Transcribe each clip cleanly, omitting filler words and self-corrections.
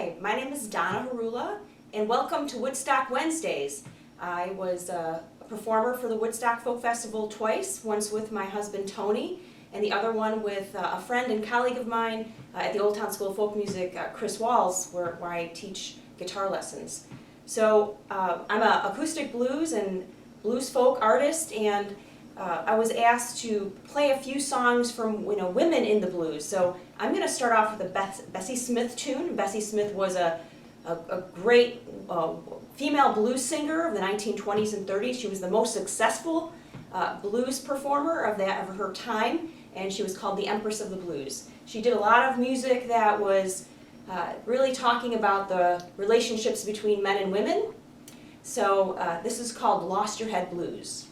Hi, my name is Donna Herula, and welcome to Woodstock Wednesdays. I was a performer for the Woodstock Folk Festival twice, once with my husband Tony, and the other one with a friend and colleague of mine at the Old Town School of Folk Music, Chris Walls, where I teach guitar lessons. So I'm an acoustic blues and blues folk artist, and I was asked to play a few songs from women in the blues. So I'm going to start off with a Bessie Smith tune. Bessie Smith was a great female blues singer of the 1920s and 30s. She was the most successful blues performer of her time, and she was called the Empress of the Blues. She did a lot of music that was really talking about the relationships between men and women. So this is called Lost Your Head Blues.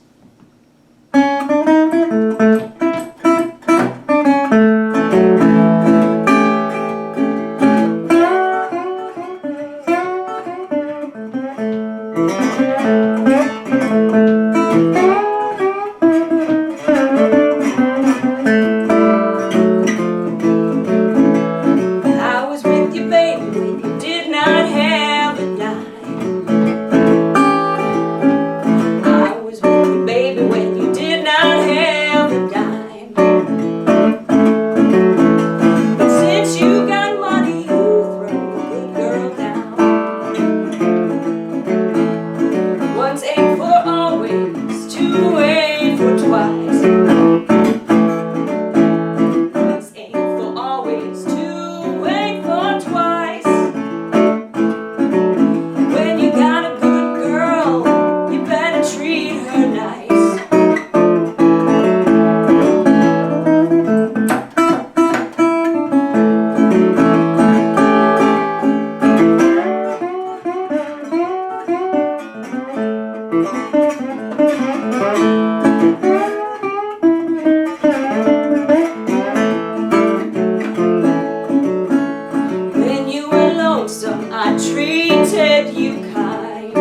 I treated you kind.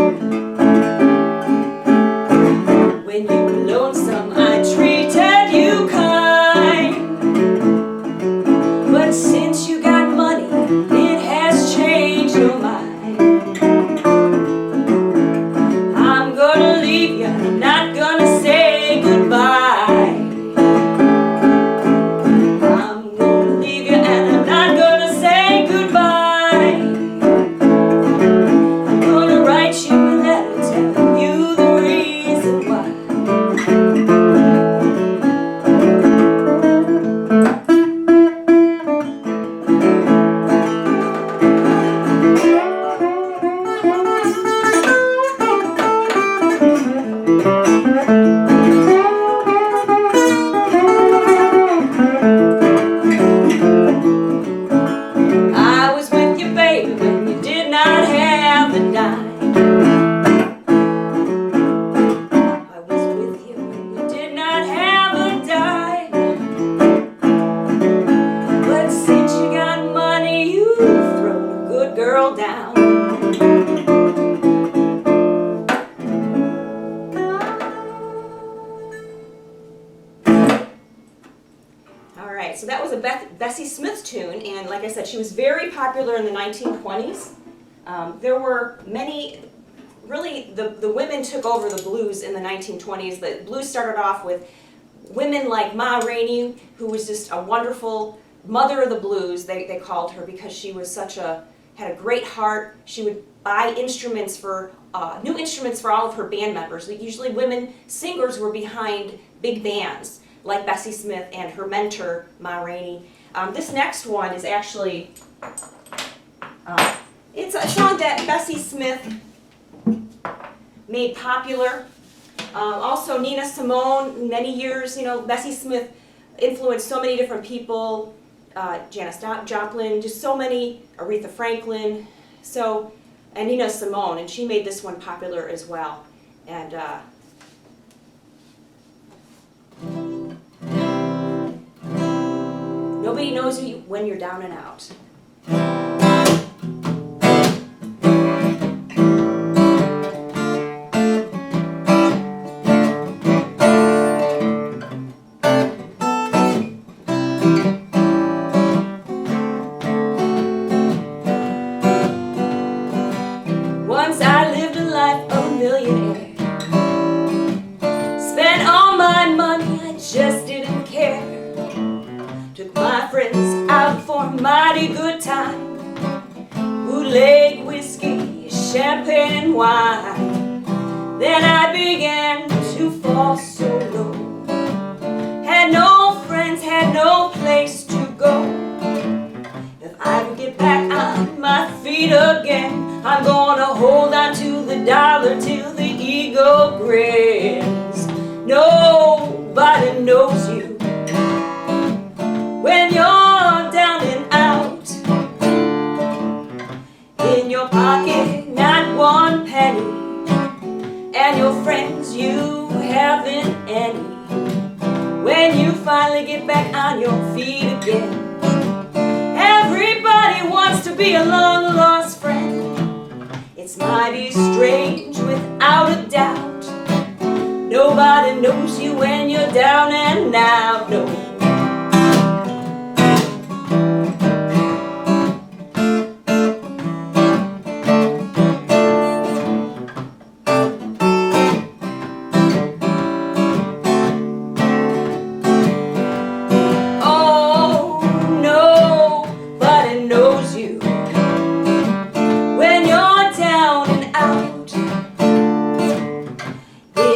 When you were lonesome, I treated you kind. But since you got money, it has changed your mind. I'm gonna leave you, I'm not gonna say goodbye. I'm gonna leave you and I'm not gonna say goodbye. Down. All right, so that was a Bessie Smith tune, and like I said, she was very popular in the 1920s. There were many, really, the women took over the blues in the 1920s. The blues started off with women like Ma Rainey, who was just a wonderful mother of the blues, they called her, because she was had a great heart. She would buy instruments for, new instruments for all of her band members. Usually women singers were behind big bands, like Bessie Smith and her mentor, Ma Rainey. This next one is actually, it's a song that Bessie Smith made popular. Also Nina Simone, many years, Bessie Smith influenced so many different people. Janis Joplin, just so many, Aretha Franklin, and Nina Simone, and she made this one popular as well. And nobody knows you when you're down and out. mighty good time. Bootleg whiskey, champagne and wine. Then I began to fall so low. Had no friends, had no place to go. If I could get back on my feet again, I'm gonna hold on to the dollar till the eagle grins. Nobody knows you when you're down and out. In your pocket, not one penny, and your friends, you haven't any. When you finally get back on your feet again, everybody wants to be a long-lost friend. It's mighty strange without a doubt. Nobody knows you when you're down and out, no.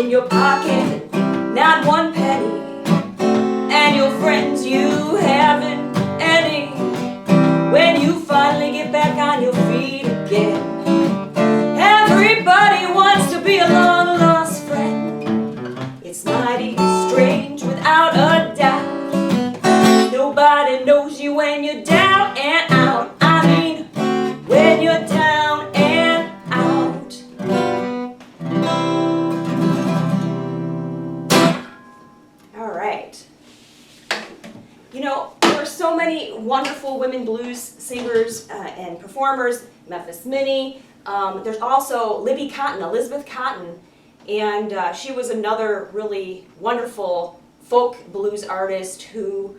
In your pocket, not one penny, and your friends, you haven't any. When you finally get back on your feet again, everybody wants to be a long-lost friend. It's mighty strange without a doubt. Nobody knows you when you're down and out. I mean, when you're down and out. All right. You know, there are so many wonderful women blues singers and performers. Memphis Minnie. There's also Libby Cotton, Elizabeth Cotton, and she was another really wonderful folk blues artist who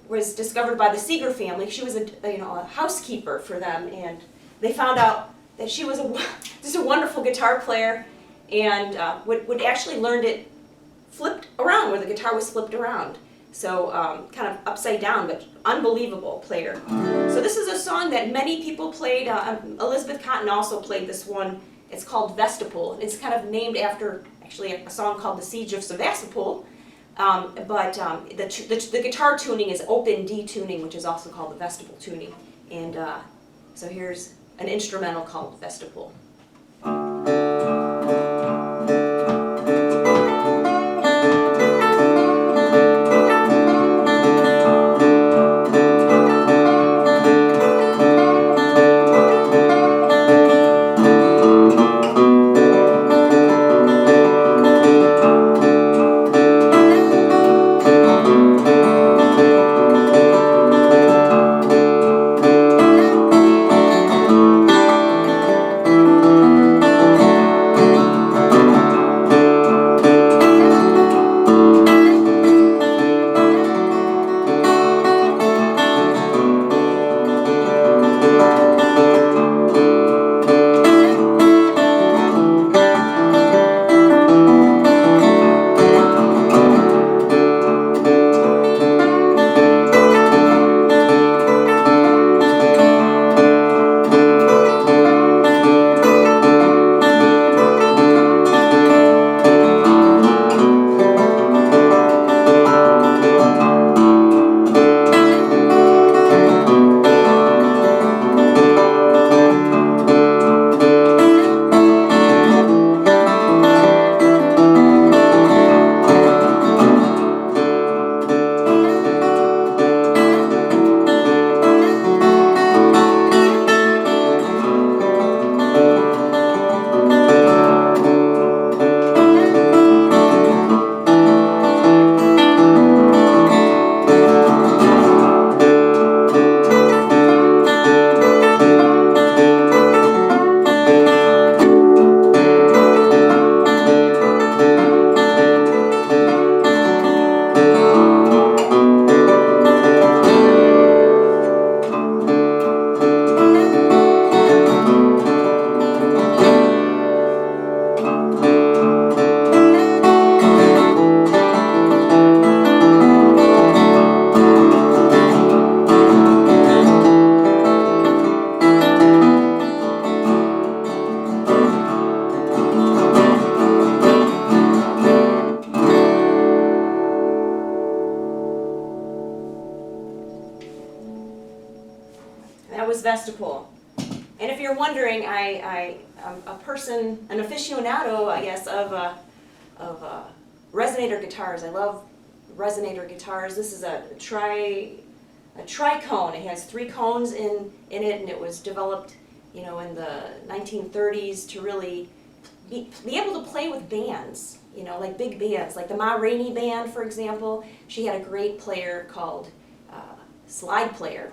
was discovered by the Seeger family. She was a housekeeper for them, and they found out that she was just a wonderful guitar player, and would actually learn it flipped around, where the guitar was flipped around. So kind of upside down, but unbelievable player. So this is a song that many people played. Elizabeth Cotton also played this one. It's called Vestipule. It's kind of named after actually a song called The Siege of Sevastopol. But the guitar tuning is open D tuning, which is also called the Vestipule tuning. And so here's an instrumental called Vestipule. That was vestibular. And if you're wondering, I'm a person, an aficionado, I guess, of resonator guitars. I love resonator guitars. This is a tricone. It has 3 cones in it, and it was developed, you know, in the 1930s to really be able to play with bands, you know, like big bands, like the Ma Rainey Band, for example. She had a great player called, slide player,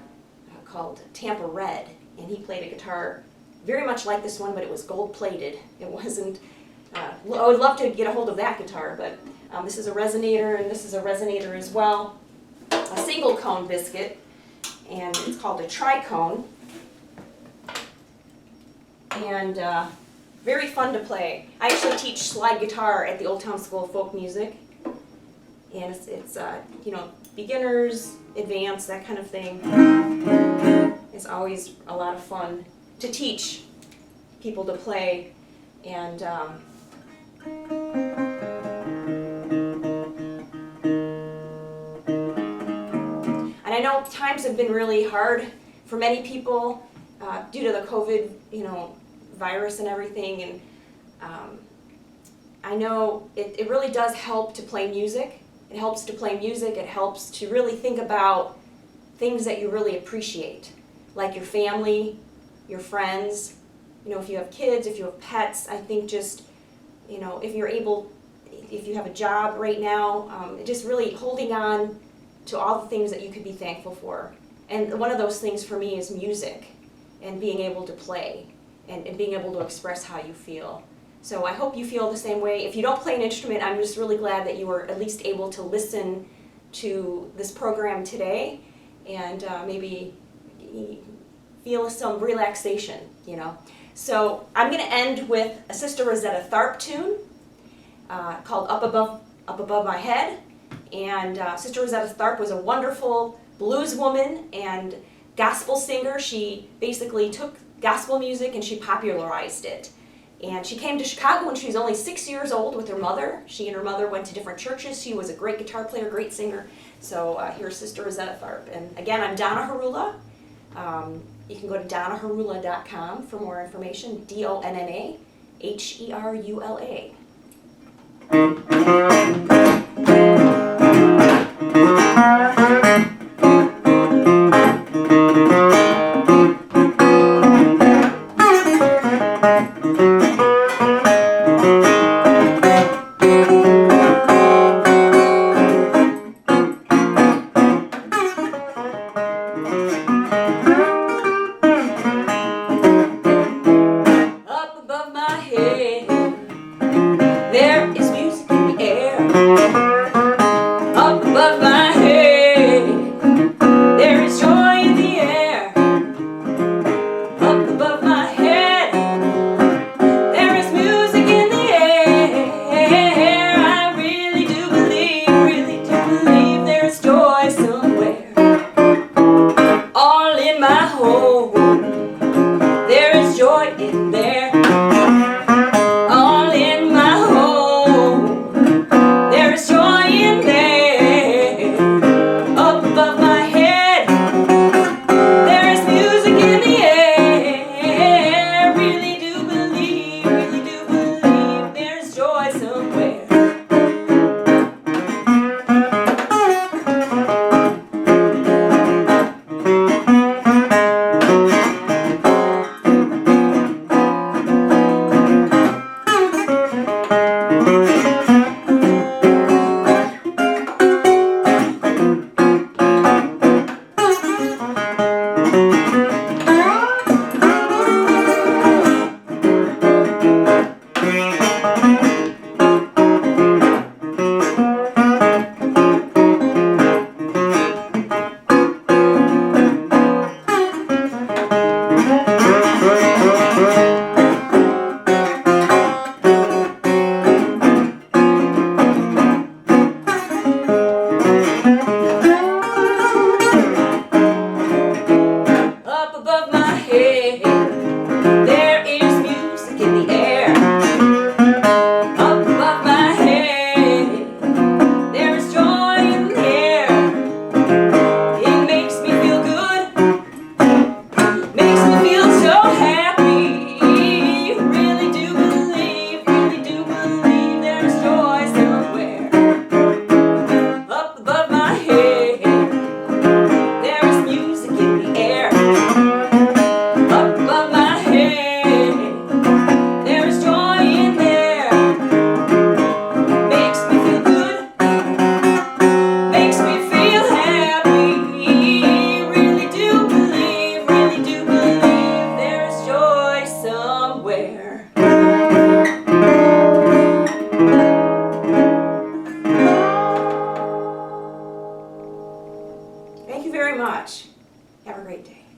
called Tampa Red, and he played a guitar very much like this one, but it was gold-plated. It wasn't, I would love to get a hold of that guitar, but this is a resonator, and this is a resonator as well. A single cone biscuit, and it's called a tricone. And very fun to play. I actually teach slide guitar at the Old Town School of Folk Music, and it's you know, beginners, advanced, that kind of thing. It's always a lot of fun to teach people to play, and I know times have been really hard for many people due to the COVID, you know, virus and everything, and I know it really does help to play music. It helps to play music. It helps to really think about things that you really appreciate, like your family, your friends. You know, if you have kids, if you have pets, I think just, you know, if you're able, if you have a job right now, just really holding on to all the things that you could be thankful for. And one of those things for me is music and being able to play and being able to express how you feel. So I hope you feel the same way. If you don't play an instrument, I'm just really glad that you were at least able to listen to this program today and maybe feel some relaxation, you know. So I'm going to end with a Sister Rosetta Tharpe tune called Up Above My Head. And Sister Rosetta Tharpe was a wonderful blues woman and gospel singer. She basically took gospel music and she popularized it. And she came to Chicago when she was only 6 years old with her mother. She and her mother went to different churches. She was a great guitar player, great singer. So here's Sister Rosetta Tharpe. And again, I'm Donna Herula. You can go to donnaherula.com for more information. DonnaHerula. Have a great day.